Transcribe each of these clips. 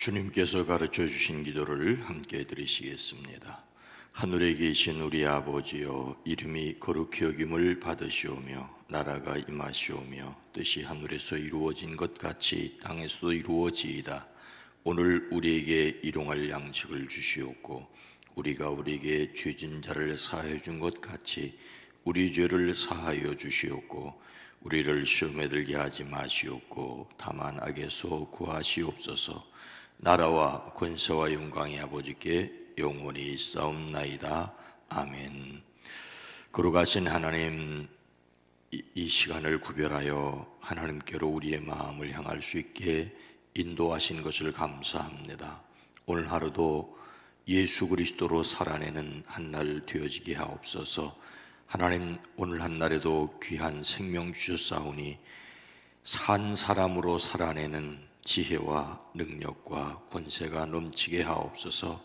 주님께서 가르쳐 주신 기도를 함께 드리시겠습니다. 하늘에 계신 우리 아버지여, 이름이 거룩히 여김을 받으시오며 나라가 임하시오며 뜻이 하늘에서 이루어진 것 같이 땅에서도 이루어지이다. 오늘 우리에게 일용할 양식을 주시옵고 우리가 우리에게 죄진 자를 사하여 준 것 같이 우리 죄를 사하여 주시옵고 우리를 시험에 들게 하지 마시옵고 다만 악에서 구하시옵소서. 나라와 권세와 영광이 아버지께 영원히 있사옵나이다. 아멘. 거룩하신 하나님, 이 시간을 구별하여 하나님께로 우리의 마음을 향할 수 있게 인도하신 것을 감사합니다. 오늘 하루도 예수 그리스도로 살아내는 한날 되어지게 하옵소서. 하나님, 오늘 한날에도 귀한 생명 주셨사오니 산 사람으로 살아내는 지혜와 능력과 권세가 넘치게 하옵소서.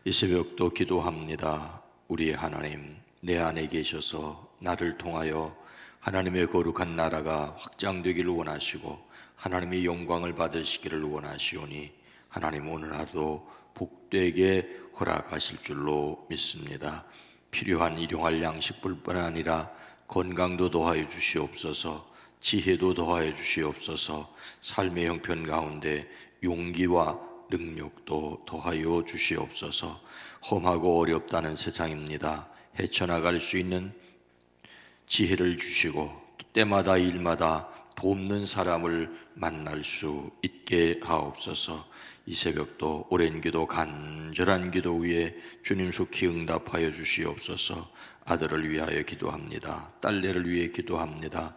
이 새벽도 기도합니다. 우리의 하나님, 내 안에 계셔서 나를 통하여 하나님의 거룩한 나라가 확장되기를 원하시고 하나님의 영광을 받으시기를 원하시오니 하나님, 오늘 하루도 복되게 허락하실 줄로 믿습니다. 필요한 일용할 양식뿐만 아니라 건강도 더하여 주시옵소서. 지혜도 더하여 주시옵소서. 삶의 형편 가운데 용기와 능력도 더하여 주시옵소서. 험하고 어렵다는 세상입니다. 헤쳐나갈 수 있는 지혜를 주시고 때마다 일마다 돕는 사람을 만날 수 있게 하옵소서. 이 새벽도 오랜 기도, 간절한 기도 위에 주님 속히 응답하여 주시옵소서. 아들을 위하여 기도합니다. 딸내를 위해 기도합니다.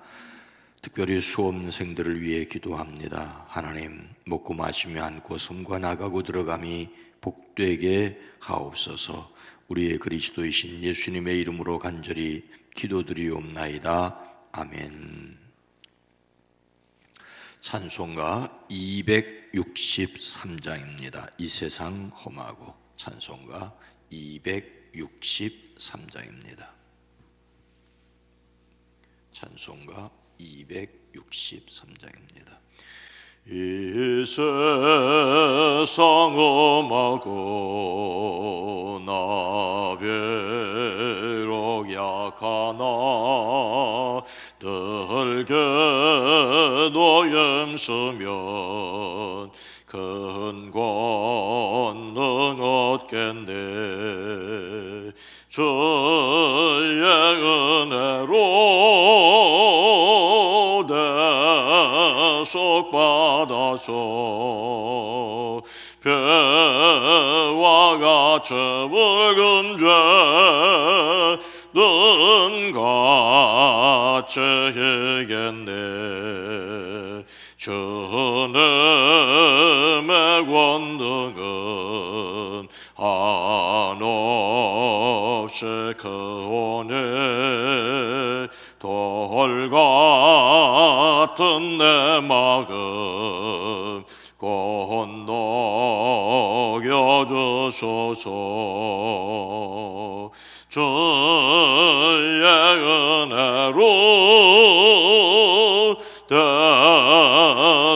특별히 수험생들을 위해 기도합니다. 하나님, 먹고 마시며 앉고 섬과 나가고 들어감이 복되게 하옵소서. 우리의 그리스도이신 예수님의 이름으로 간절히 기도드리옵나이다. 아멘. 찬송가 263장입니다. 이 세상 험하고. 찬송가 263장입니다. 찬송가 263장입니다. 이 세상 험하고 나 비록 약하나 들게도 힘쓰면 큰 권능 얻겠네. 주의 은혜로 대속받아서 배와 같이 붉은 죄는 같이 이겠네. 주님의 권능은 한없이 크오니 돌 같은 내 마음 건너겨 주소서. 주의 은혜로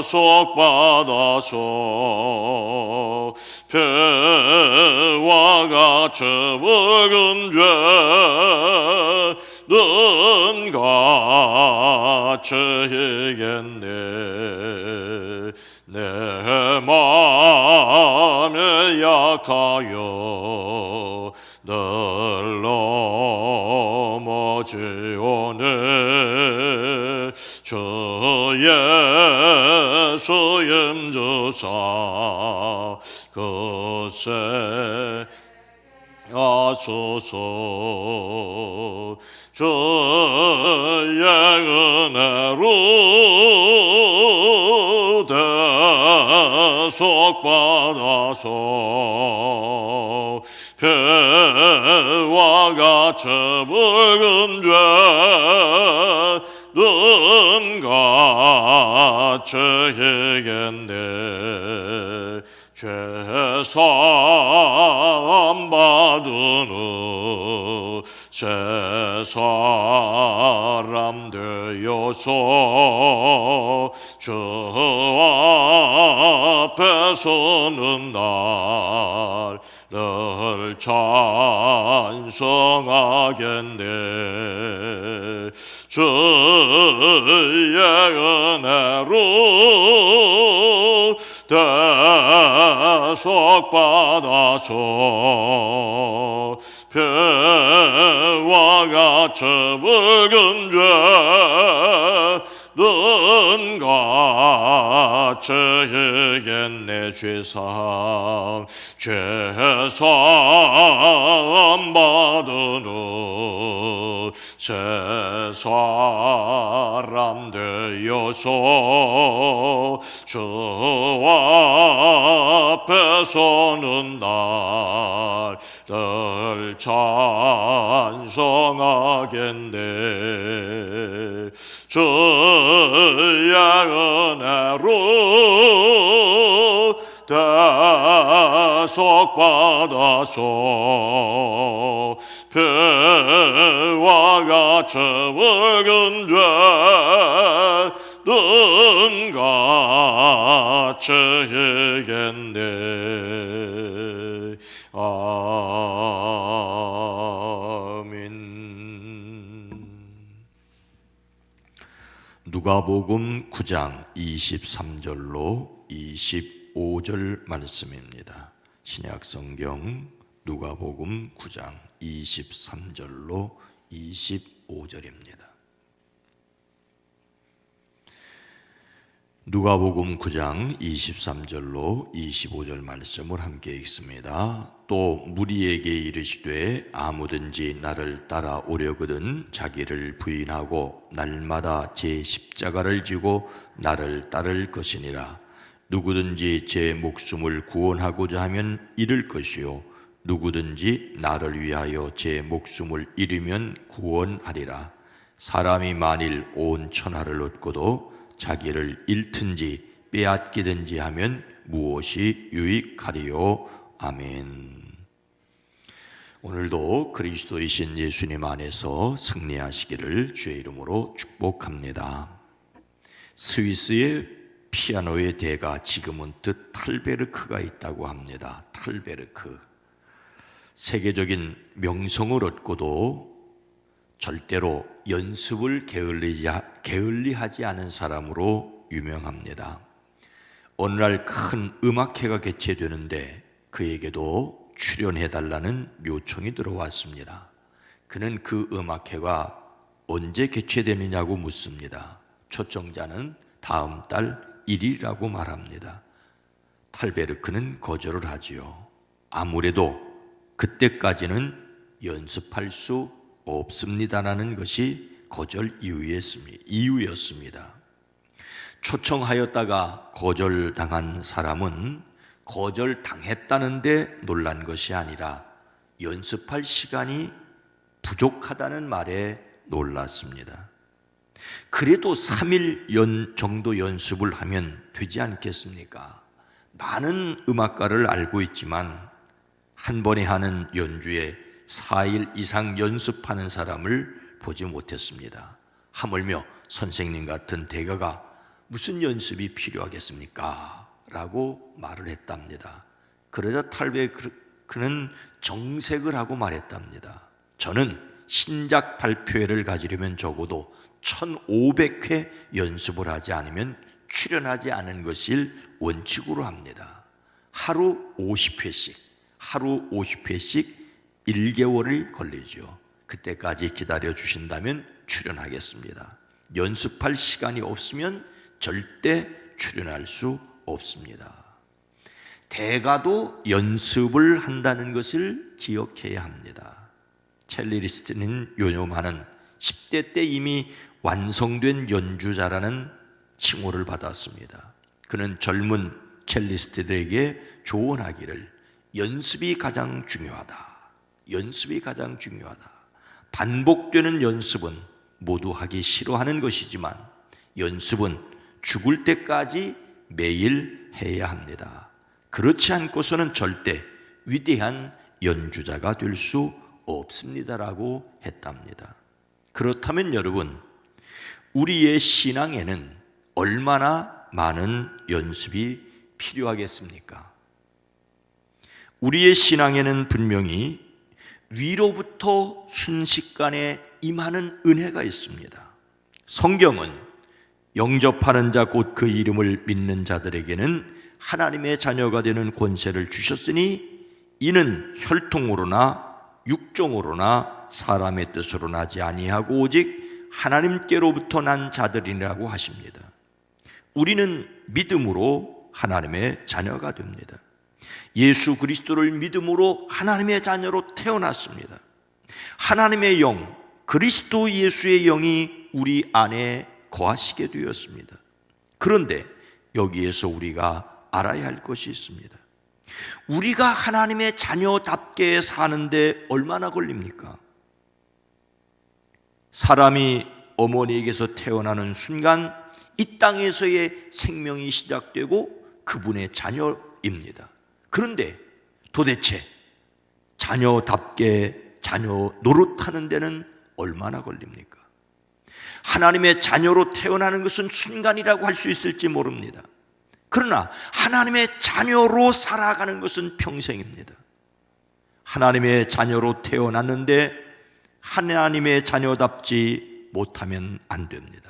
대속받아서 배와 같이 붉은 죄는 같이 이겠네. 내 맘에 약하여 늘 넘어지오네. 주 예수 임주사 그새 하소서. 주의 은혜로 대속받아서 배와 같이 붉은 죄는 같이 이겠네. 죄사함 받은 새 사람 되어서 주 앞에 서는 나를 찬송하겠네. 주의 은혜로 대속받아서 배와 같이 붉은 죄는 같이 이겠네. 죄사함 받으는 새 사람 되어서 주 앞에 서는 나를 찬송하겠네. 주의 은혜로 대속받아서 배와 같이 붉은 죄는 같이 이겠네. 아멘. 누가복음 9장 23절로 25절 말씀입니다. 신약성경 누가복음 9장 23절로 25절입니다. 누가복음 9장 23절로 25절 말씀을 함께 읽습니다. 또 무리에게 이르시되 아무든지 나를 따라오려거든 자기를 부인하고 날마다 제 십자가를 지고 나를 따를 것이니라. 누구든지 제 목숨을 구원하고자 하면 잃을 것이요 누구든지 나를 위하여 제 목숨을 잃으면 구원하리라. 사람이 만일 온 천하를 얻고도 자기를 잃든지 빼앗기든지 하면 무엇이 유익하리요. 아멘. 오늘도 그리스도이신 예수님 안에서 승리하시기를 주의 이름으로 축복합니다. 스위스의 피아노의 대가 지금은 탈베르크가 있다고 합니다. 탈베르크. 세계적인 명성을 얻고도 절대로 연습을 게을리하지 않은 사람으로 유명합니다. 어느 날 큰 음악회가 개최되는데 그에게도 출연해달라는 요청이 들어왔습니다. 그는 그 음악회가 언제 개최되느냐고 묻습니다. 초청자는 다음 달 1일이라고 말합니다. 탈베르크는 거절을 하지요. 아무래도 그때까지는 연습할 수 없습니다라는 것이 거절 이유였습니다. 초청하였다가 거절당한 사람은 거절당했다는데 놀란 것이 아니라 연습할 시간이 부족하다는 말에 놀랐습니다. 그래도 3일 정도 연습을 하면 되지 않겠습니까? 많은 음악가를 알고 있지만 한 번에 하는 연주에 4일 이상 연습하는 사람을 보지 못했습니다. 하물며 선생님 같은 대가가 무슨 연습이 필요하겠습니까? 라고 말을 했답니다. 그러자 탈베르크는 정색을 하고 말했답니다. 저는 신작 발표회를 가지려면 적어도 1500회 연습을 하지 않으면 출연하지 않은 것을 원칙으로 합니다. 하루 50회씩 1개월이 걸리죠. 그때까지 기다려 주신다면 출연하겠습니다. 연습할 시간이 없으면 절대 출연할 수 없습니다. 대가도 연습을 한다는 것을 기억해야 합니다. 첼리스트는 요즘하는 10대 때 이미 완성된 연주자라는 칭호를 받았습니다. 그는 젊은 첼리스트들에게 조언하기를 연습이 가장 중요하다. 반복되는 연습은 모두 하기 싫어하는 것이지만 연습은 죽을 때까지 매일 해야 합니다. 그렇지 않고서는 절대 위대한 연주자가 될 수 없습니다라고 했답니다. 그렇다면 여러분, 우리의 신앙에는 얼마나 많은 연습이 필요하겠습니까? 우리의 신앙에는 분명히 위로부터 순식간에 임하는 은혜가 있습니다. 성경은 영접하는 자 곧 그 이름을 믿는 자들에게는 하나님의 자녀가 되는 권세를 주셨으니 이는 혈통으로나 육종으로나 사람의 뜻으로 나지 아니하고 오직 하나님께로부터 난 자들이라고 하십니다. 우리는 믿음으로 하나님의 자녀가 됩니다. 예수 그리스도를 믿음으로 하나님의 자녀로 태어났습니다. 하나님의 영, 그리스도 예수의 영이 우리 안에 거하시게 되었습니다. 그런데 여기에서 우리가 알아야 할 것이 있습니다. 우리가 하나님의 자녀답게 사는데 얼마나 걸립니까? 사람이 어머니에게서 태어나는 순간 이 땅에서의 생명이 시작되고 그분의 자녀입니다. 그런데 도대체 자녀답게 자녀 노릇하는 데는 얼마나 걸립니까? 하나님의 자녀로 태어나는 것은 순간이라고 할 수 있을지 모릅니다. 그러나 하나님의 자녀로 살아가는 것은 평생입니다. 하나님의 자녀로 태어났는데 하나님의 자녀답지 못하면 안 됩니다.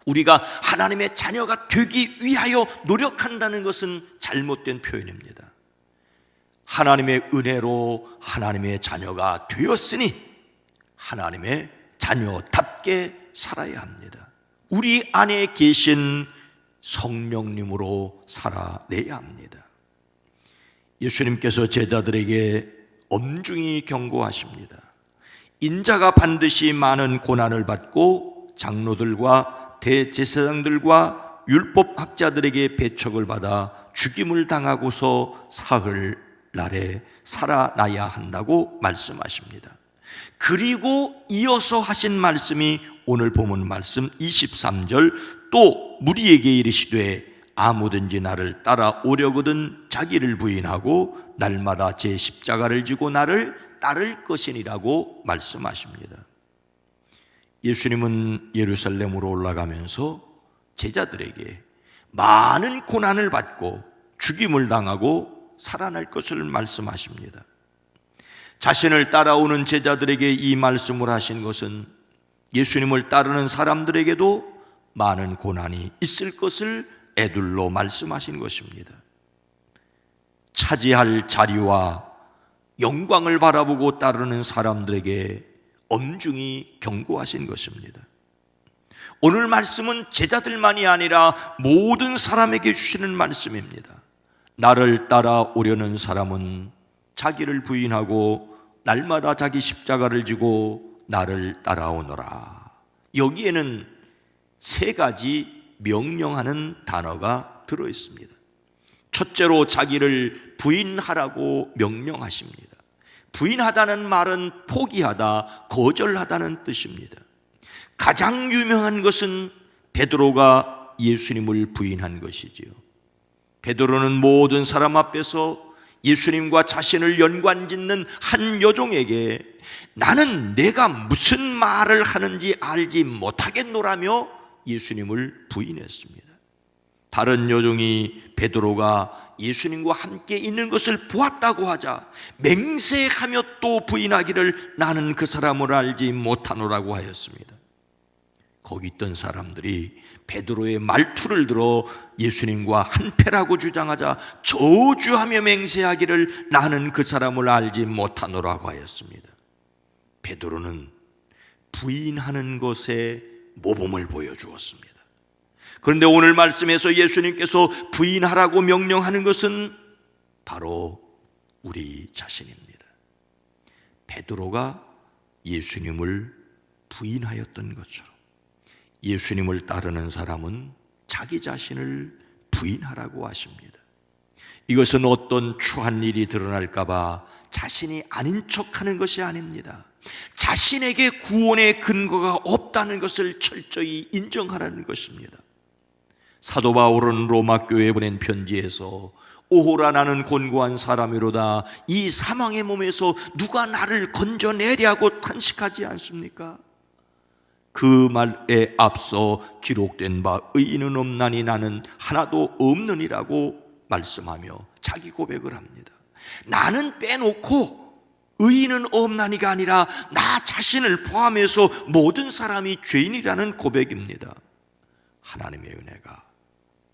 우리가 하나님의 자녀가 되기 위하여 노력한다는 것은 잘못된 표현입니다. 하나님의 은혜로 하나님의 자녀가 되었으니 하나님의 자녀답게 살아야 합니다. 우리 안에 계신 성령님으로 살아내야 합니다. 예수님께서 제자들에게 엄중히 경고하십니다. 인자가 반드시 많은 고난을 받고 장로들과 대제사장들과 율법학자들에게 배척을 받아 죽임을 당하고서 사흘 날에 살아나야 한다고 말씀하십니다. 그리고 이어서 하신 말씀이 오늘 본문 말씀 23절, 또 무리에게 이르시되 아무든지 나를 따라오려거든 자기를 부인하고 날마다 제 십자가를 지고 나를 따를 것이니라고 말씀하십니다. 예수님은 예루살렘으로 올라가면서 제자들에게 많은 고난을 받고 죽임을 당하고 살아날 것을 말씀하십니다. 자신을 따라오는 제자들에게 이 말씀을 하신 것은 예수님을 따르는 사람들에게도 많은 고난이 있을 것을 애둘러 말씀하신 것입니다. 차지할 자리와 영광을 바라보고 따르는 사람들에게 엄중히 경고하신 것입니다. 오늘 말씀은 제자들만이 아니라 모든 사람에게 주시는 말씀입니다. 나를 따라오려는 사람은 자기를 부인하고 날마다 자기 십자가를 지고 나를 따라오너라. 여기에는 세 가지 명령하는 단어가 들어 있습니다. 첫째로 자기를 부인하라고 명령하십니다. 부인하다는 말은 포기하다, 거절하다는 뜻입니다. 가장 유명한 것은 베드로가 예수님을 부인한 것이지요. 베드로는 모든 사람 앞에서 예수님과 자신을 연관짓는 한 여종에게 나는 내가 무슨 말을 하는지 알지 못하겠노라며 예수님을 부인했습니다. 다른 여종이 베드로가 예수님과 함께 있는 것을 보았다고 하자 맹세하며 또 부인하기를 나는 그 사람을 알지 못하노라고 하였습니다. 거기 있던 사람들이 베드로의 말투를 들어 예수님과 한패라고 주장하자 저주하며 맹세하기를 나는 그 사람을 알지 못하노라고 하였습니다. 베드로는 부인하는 것에 모범을 보여주었습니다. 그런데 오늘 말씀에서 예수님께서 부인하라고 명령하는 것은 바로 우리 자신입니다. 베드로가 예수님을 부인하였던 것처럼 예수님을 따르는 사람은 자기 자신을 부인하라고 하십니다. 이것은 어떤 추한 일이 드러날까 봐 자신이 아닌 척하는 것이 아닙니다. 자신에게 구원의 근거가 없다는 것을 철저히 인정하라는 것입니다. 사도 바울은 로마 교회에 보낸 편지에서 오호라 나는 곤고한 사람이로다 이 사망의 몸에서 누가 나를 건져내랴고 탄식하지 않습니까? 그 말에 앞서 기록된 바 의인은 없나니 나는 하나도 없느니라고 말씀하며 자기 고백을 합니다. 나는 빼놓고 의인은 없나니가 아니라 나 자신을 포함해서 모든 사람이 죄인이라는 고백입니다. 하나님의 은혜가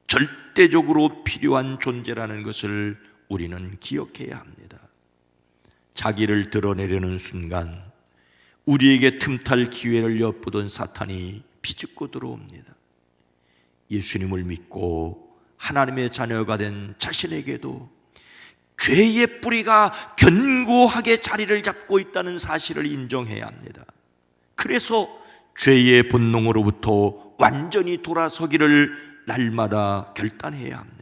절대적으로 필요한 존재라는 것을 우리는 기억해야 합니다. 자기를 드러내려는 순간 우리에게 틈탈 기회를 엿보던 사탄이 비집고 들어옵니다. 예수님을 믿고 하나님의 자녀가 된 자신에게도 죄의 뿌리가 견고하게 자리를 잡고 있다는 사실을 인정해야 합니다. 그래서 죄의 본능으로부터 완전히 돌아서기를 날마다 결단해야 합니다.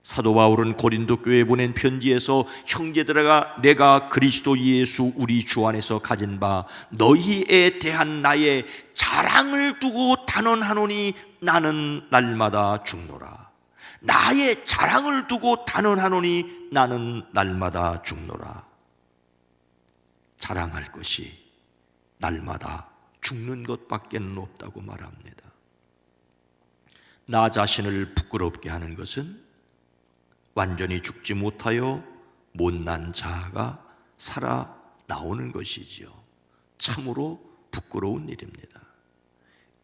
사도 바울은 고린도 교회에 보낸 편지에서 형제들아 내가 그리스도 예수 우리 주 안에서 가진 바 너희에 대한 나의 자랑을 두고 단언하노니 나는 날마다 죽노라. 나의 자랑을 두고 단언하노니 나는 날마다 죽노라. 자랑할 것이 날마다 죽는 것밖에는 없다고 말합니다. 나 자신을 부끄럽게 하는 것은 완전히 죽지 못하여 못난 자아가 살아 나오는 것이지요. 참으로 부끄러운 일입니다.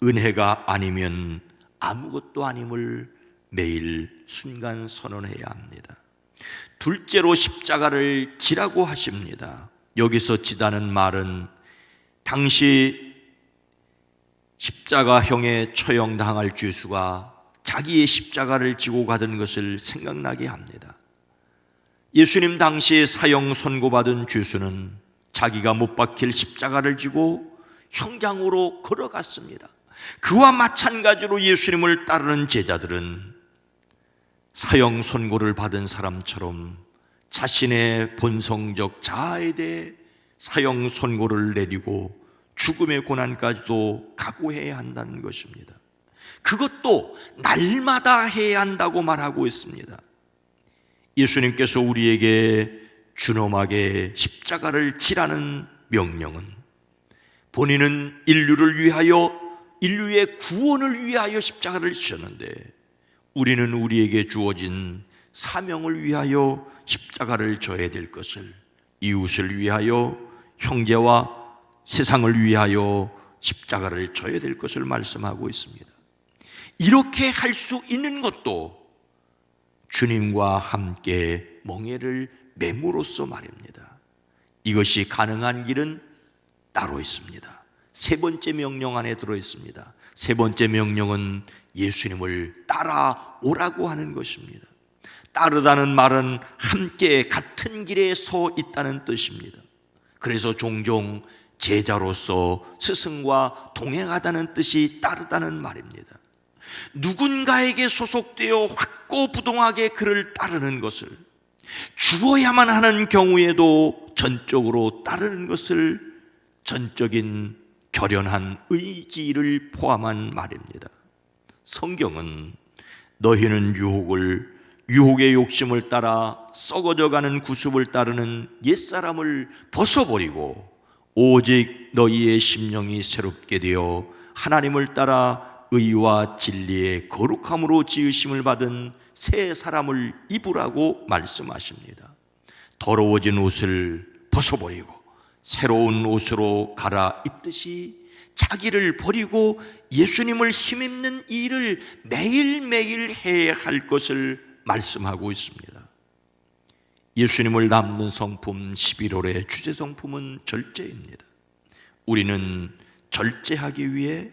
은혜가 아니면 아무것도 아님을 매일 순간 선언해야 합니다. 둘째로 십자가를 지라고 하십니다. 여기서 지다는 말은 당시 십자가형에 처형당할 죄수가 자기의 십자가를 지고 가던 것을 생각나게 합니다. 예수님 당시에 사형 선고받은 죄수는 자기가 못 박힐 십자가를 지고 형장으로 걸어갔습니다. 그와 마찬가지로 예수님을 따르는 제자들은 사형 선고를 받은 사람처럼 자신의 본성적 자아에 대해 사형 선고를 내리고 죽음의 고난까지도 각오해야 한다는 것입니다. 그것도 날마다 해야 한다고 말하고 있습니다. 예수님께서 우리에게 준엄하게 십자가를 지라는 명령은 본인은 인류를 위하여 인류의 구원을 위하여 십자가를 지셨는데 우리는 우리에게 주어진 사명을 위하여 십자가를 져야 될 것을 이웃을 위하여 형제와 세상을 위하여 십자가를 져야 될 것을 말씀하고 있습니다. 이렇게 할 수 있는 것도 주님과 함께 멍에를 맴으로써 말입니다. 이것이 가능한 길은 따로 있습니다. 세 번째 명령 안에 들어 있습니다. 세 번째 명령은 예수님을 따라오라고 하는 것입니다. 따르다는 말은 함께 같은 길에 서 있다는 뜻입니다. 그래서 종종 제자로서 스승과 동행하다는 뜻이 따르다는 말입니다. 누군가에게 소속되어 확고부동하게 그를 따르는 것을, 죽어야만 하는 경우에도 전적으로 따르는 것을 전적인 결연한 의지를 포함한 말입니다. 성경은 너희는 유혹의 욕심을 따라 썩어져가는 구습을 따르는 옛사람을 벗어버리고 오직 너희의 심령이 새롭게 되어 하나님을 따라 의와 진리의 거룩함으로 지으심을 받은 새 사람을 입으라고 말씀하십니다. 더러워진 옷을 벗어버리고 새로운 옷으로 갈아입듯이 자기를 버리고 예수님을 힘입는 일을 매일매일 해야 할 것을 말씀하고 있습니다. 예수님을 담는 성품 11월의 주제 성품은 절제입니다. 우리는 절제하기 위해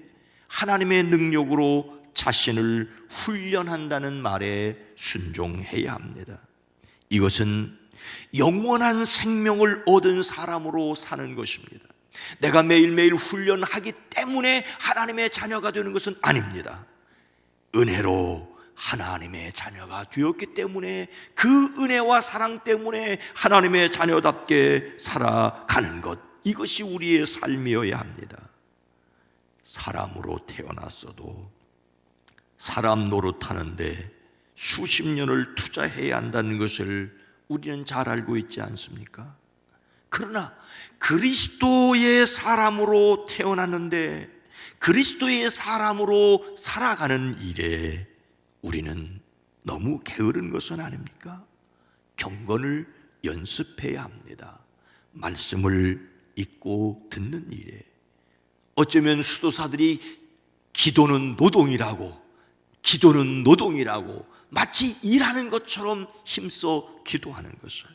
하나님의 능력으로 자신을 훈련한다는 말에 순종해야 합니다. 이것은 영원한 생명을 얻은 사람으로 사는 것입니다. 내가 매일매일 훈련하기 때문에 하나님의 자녀가 되는 것은 아닙니다. 은혜로 하나님의 자녀가 되었기 때문에 그 은혜와 사랑 때문에 하나님의 자녀답게 살아가는 것, 이것이 우리의 삶이어야 합니다. 사람으로 태어났어도 사람 노릇하는데 수십 년을 투자해야 한다는 것을 우리는 잘 알고 있지 않습니까? 그러나 그리스도의 사람으로 태어났는데 그리스도의 사람으로 살아가는 일에 우리는 너무 게으른 것은 아닙니까? 경건을 연습해야 합니다. 말씀을 읽고 듣는 일에. 어쩌면 수도사들이 기도는 노동이라고 마치 일하는 것처럼 힘써 기도하는 것을,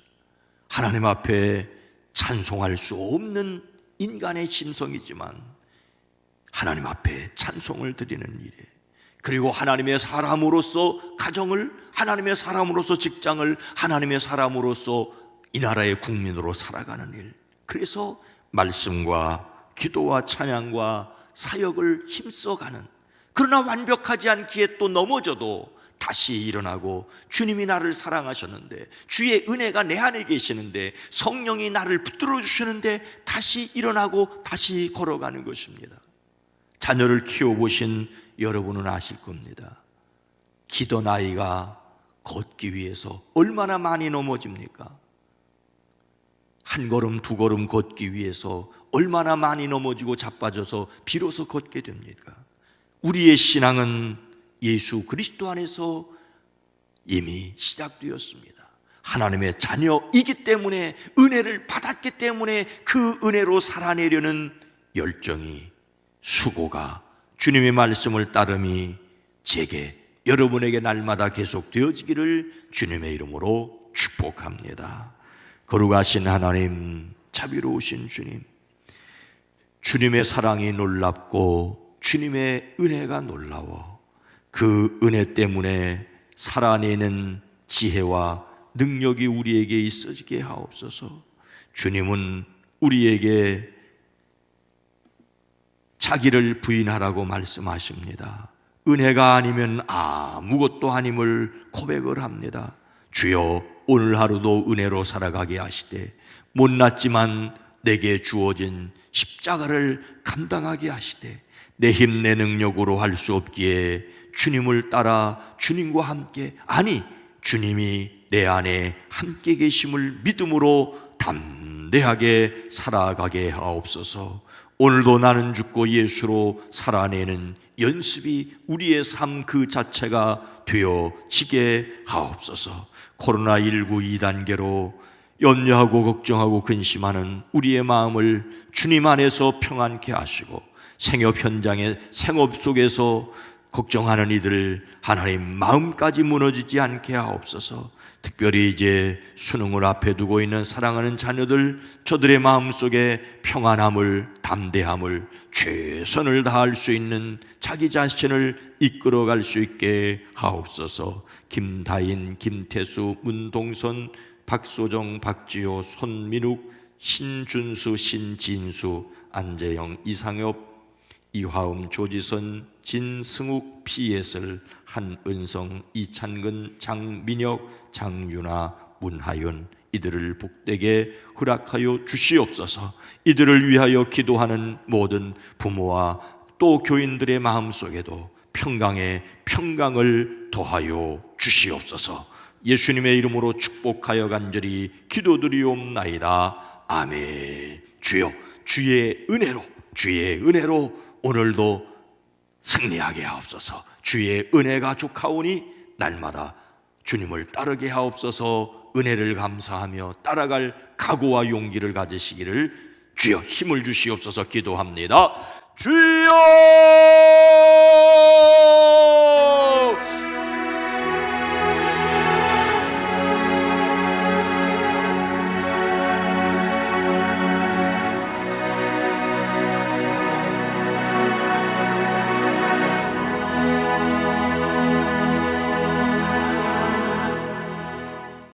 하나님 앞에 찬송할 수 없는 인간의 심성이지만 하나님 앞에 찬송을 드리는 일에, 그리고 하나님의 사람으로서 가정을, 하나님의 사람으로서 직장을, 하나님의 사람으로서 이 나라의 국민으로 살아가는 일, 그래서 말씀과 기도와 찬양과 사역을 힘써가는, 그러나 완벽하지 않기에 또 넘어져도 다시 일어나고, 주님이 나를 사랑하셨는데, 주의 은혜가 내 안에 계시는데, 성령이 나를 붙들어 주시는데 다시 일어나고 다시 걸어가는 것입니다. 자녀를 키워보신 여러분은 아실 겁니다. 기던 아이가 걷기 위해서 얼마나 많이 넘어집니까? 한 걸음 두 걸음 걷기 위해서 얼마나 많이 넘어지고 자빠져서 비로소 걷게 됩니까? 우리의 신앙은 예수 그리스도 안에서 이미 시작되었습니다. 하나님의 자녀이기 때문에, 은혜를 받았기 때문에 그 은혜로 살아내려는 열정이, 수고가, 주님의 말씀을 따름이 제게, 여러분에게 날마다 계속 되어지기를 주님의 이름으로 축복합니다. 거룩하신 하나님, 자비로우신 주님, 주님의 사랑이 놀랍고 주님의 은혜가 놀라워 그 은혜 때문에 살아내는 지혜와 능력이 우리에게 있어지게 하옵소서. 주님은 우리에게 자기를 부인하라고 말씀하십니다. 은혜가 아니면 아무것도 아님을 고백을 합니다. 주여, 오늘 하루도 은혜로 살아가게 하시되, 못났지만 내게 주어진 십자가를 감당하게 하시되, 내 힘 내 능력으로 할 수 없기에 주님을 따라 주님과 함께, 아니 주님이 내 안에 함께 계심을 믿음으로 담대하게 살아가게 하옵소서. 오늘도 나는 죽고 예수로 살아내는 연습이 우리의 삶 그 자체가 되어지게 하옵소서. 코로나19 2단계로 염려하고 걱정하고 근심하는 우리의 마음을 주님 안에서 평안케 하시고, 생업 현장의 생업 속에서 걱정하는 이들을 하나님 마음까지 무너지지 않게 하옵소서. 특별히 이제 수능을 앞에 두고 있는 사랑하는 자녀들, 저들의 마음속에 평안함을, 담대함을, 최선을 다할 수 있는 자기 자신을 이끌어갈 수 있게 하옵소서. 김다인, 김태수, 문동선, 박소정, 박지호, 손민욱, 신준수, 신진수, 안재영, 이상엽, 이화음, 조지선, 진승욱, 피예슬, 한은성, 이찬근, 장민혁, 장윤아, 문하연, 이들을 복되게 허락하여 주시옵소서. 이들을 위하여 기도하는 모든 부모와 또 교인들의 마음속에도 평강의 평강을 더하여 주시옵소서. 예수님의 이름으로 축복하여 간절히 기도드리옵나이다. 아멘. 주여, 주의 은혜로 오늘도 승리하게 하옵소서. 주의 은혜가 족하오니 날마다 주님을 따르게 하옵소서. 은혜를 감사하며 따라갈 각오와 용기를 가지시기를 주여 힘을 주시옵소서. 기도합니다. 주여